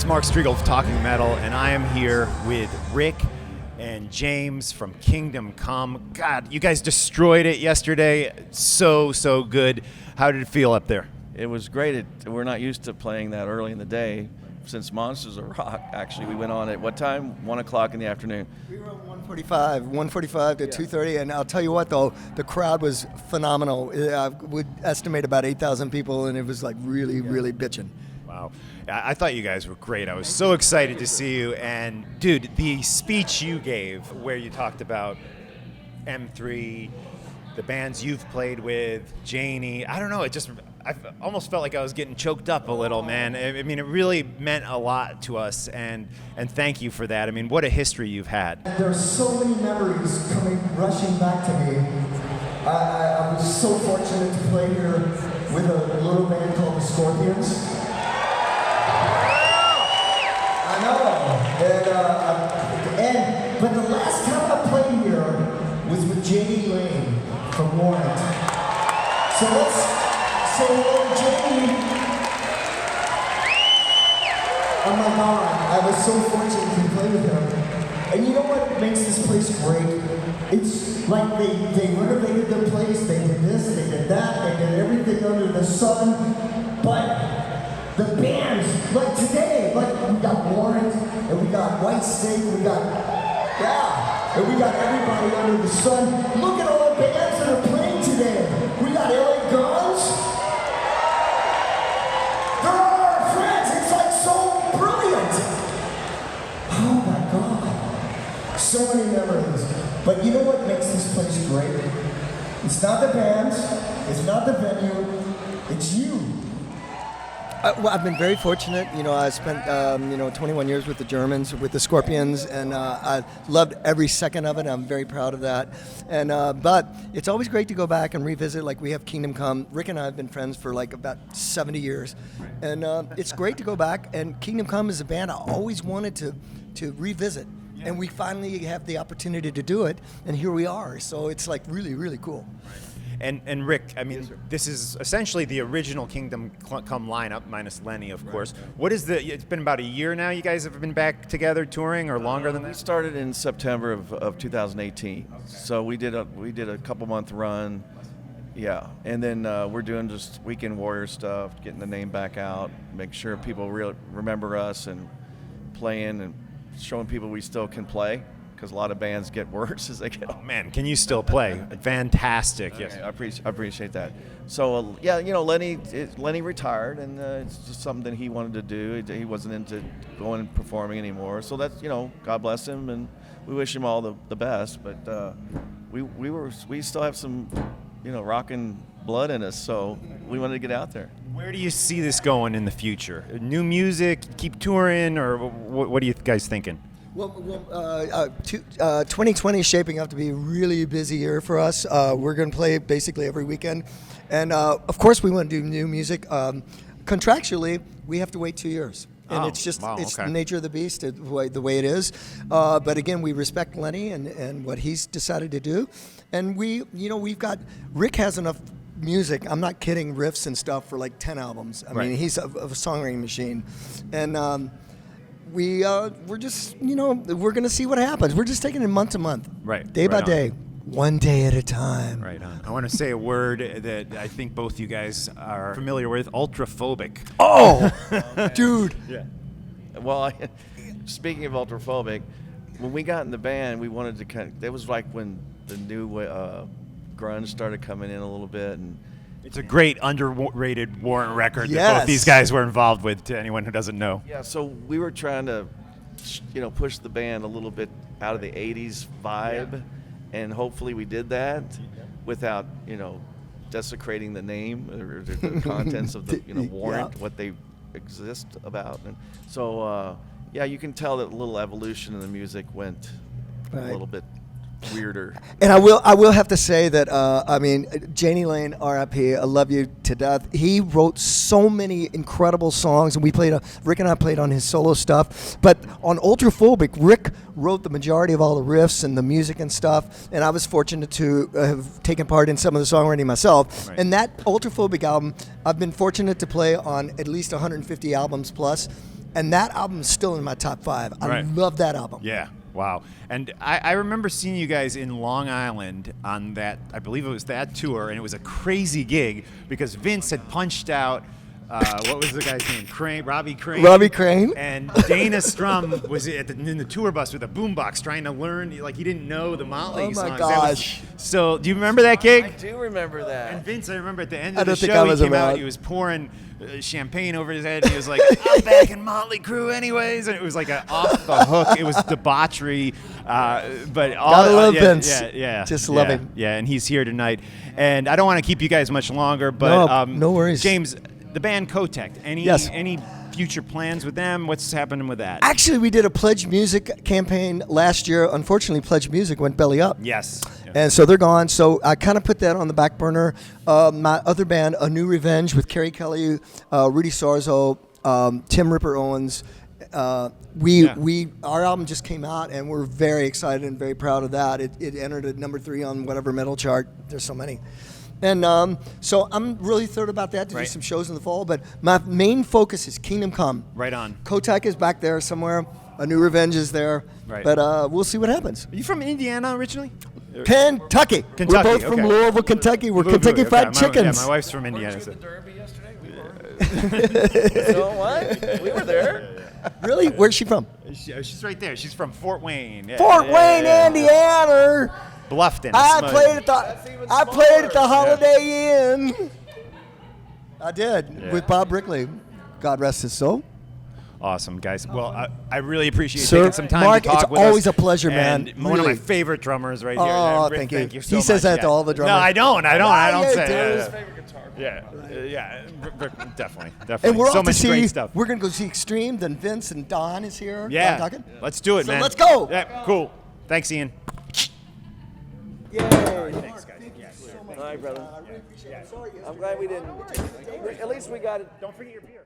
is Mark Striegel of Talking Metal, and I am here with Rick and James from Kingdom Come. God, you guys destroyed it yesterday. So good. How did it feel up there? It was great. We're not used to playing that early in the day. Since Monsters of Rock, actually, we went on at what time? 1 o'clock in the afternoon. We were at 1:45 to 2:30, and I'll tell you what, though, the crowd was phenomenal. I would estimate about 8,000 people, and it was like really bitching. Wow. I thought you guys were great. I was so excited to see you. And, dude, the speech you gave where you talked about M3, the bands you've played with, Janie, I don't know, I almost felt like I was getting choked up a little, man. I mean, it really meant a lot to us, and thank you for that. I mean, what a history you've had. There's so many memories rushing back to me. I was so fortunate to play here with a little band called the Scorpions. I know. But the last time I played here was with Janie Lane from Warrant. So Janie, oh my God, I was so fortunate to play with her. And you know what makes this place great? It's like they renovated the place, they did this, they did that, they did everything under the sun. But the bands, like today, like we got Warrant, and we got White Snake, and we got everybody under the sun. Look at all the bands that are playing today. We got LA Guns. They're all our friends. It's like so brilliant. Oh my God. So many memories. But you know what makes this place great? It's not the bands. It's not the venue. It's you. Well, I've been very fortunate. You know, I spent 21 years with the Germans, with the Scorpions, and I loved every second of it. I'm very proud of that. And but it's always great to go back and revisit. Like we have Kingdom Come. Rick and I have been friends for like about 70 years, and it's great to go back. And Kingdom Come is a band I always wanted to revisit, and we finally have the opportunity to do it. And here we are. So it's like really cool. And Rick, I mean, this is essentially the original Kingdom Come lineup, minus Lenny, of course. What is it's been about a year now you guys have been back together touring, or longer than that? We started in September of 2018. Okay. So we did a couple month run. Yeah. And then we're doing just Weekend Warrior stuff, getting the name back out, make sure people remember us and playing and showing people we still can play. Because a lot of bands get worse as they get. Oh man, can you still play? Fantastic! Okay, yes, I appreciate that. So Lenny retired, and it's just something that he wanted to do. He wasn't into going and performing anymore. So that's God bless him, and we wish him all the best. But we still have some rockin' blood in us, so we wanted to get out there. Where do you see this going in the future? New music, keep touring, or what are you guys thinking? Well, 2020 is shaping up to be a really busy year for us. We're going to play basically every weekend. And, of course, we want to do new music. Contractually, we have to wait 2 years. And it's just the nature of the beast, the way it is. But, again, we respect Lenny and what he's decided to do. And we've got – Rick has enough music. I'm not kidding, riffs and stuff for like 10 albums. I mean, he's a songwriting machine. And we're just, we're going to see what happens. We're just taking it month to month. Right. Day by day. One day at a time. Right on. I want to say a word that I think both you guys are familiar with, ultraphobic. Oh, dude. Yeah. Well, speaking of ultraphobic, when we got in the band, we wanted to it was like when the new grunge started coming in a little bit, and it's a great underrated Warrant record yes. that both these guys were involved with, to anyone who doesn't know. Yeah, so we were trying to, push the band a little bit out of the 80s vibe, and hopefully we did that without, desecrating the name or the contents of the, Warrant, what they exist about. And so, you can tell that a little evolution in the music went a little bit weirder. And I will have to say that Janie Lane, R.I.P. I love you to death. He wrote so many incredible songs, and Rick and I played on his solo stuff. But on Ultraphobic, Rick wrote the majority of all the riffs and the music and stuff. And I was fortunate to have taken part in some of the songwriting myself. Right. And that Ultraphobic album, I've been fortunate to play on at least 150 albums plus. And that album is still in my top 5. I Right. love that album. Yeah. Wow. And I remember seeing you guys in Long Island on that, I believe it was that tour, and it was a crazy gig because Vince had punched out, what was the guy's name? Robbie Crane. Robbie Crane. And Dana Strum was in the tour bus with a boombox trying to learn, like he didn't know the Motley Oh my songs. gosh. So do you remember that gig? I do remember that. And Vince, I remember at the end I of the don't think show, I he was came around. out, he was pouring champagne over his head, and he was like, I'm back in Motley Crue anyways. And it was like an off the hook. It was debauchery. But all, Gotta love yeah, Vince. Yeah. Just yeah, love him. Yeah, and he's here tonight. And I don't want to keep you guys much longer, but No worries. James, the band Kotek, Yes. any future plans with them? What's happening with that? Actually, we did a Pledge Music campaign last year. Unfortunately, Pledge Music went belly up. Yes. And so they're gone. So I kind of put that on the back burner. My other band, A New Revenge, with Kerry Kelly, Rudy Sarzo, Tim Ripper Owens. Our album just came out, and we're very excited and very proud of that. It entered at number 3 on whatever metal chart. There's so many. And so I'm really thrilled about that to do Right. some shows in the fall. But my main focus is Kingdom Come. Right on. Kotek is back there somewhere. A New Revenge is there. Right. But we'll see what happens. Are you from Indiana originally? Kentucky. We're Kentucky, both from okay. Louisville, Kentucky. We're Kentucky Okay, Fried Chickens. My wife's from Indiana. So. Derby yesterday? So what? We were there. Really? Where's she from? She's right there. She's from Fort Wayne. Yeah, Fort yeah, Wayne, yeah. Indiana. Bluffton. I Smud. played at the smaller. Holiday Inn. I did Yeah. with Bob Brickley. God rest his soul. Awesome, guys. Well, I really appreciate you Sir, taking some time Mark, to talk it's with us. always a pleasure, man. And one of my Really. favorite drummers right here. Oh, Rick, thank you. Thank you He so says much. that to all the drummers. No, I don't you say do. that. Yeah. Definitely. And we're so off to much see. great stuff. We're gonna go see Extreme. Then Vince and Don is here. Yeah. Don Tucken. Let's do it, So man. let's go. Yeah, cool. Thanks, Ian. Yay. Thanks, guys. All right, brother. I'm glad we didn't. At least we got it. Don't forget your beer.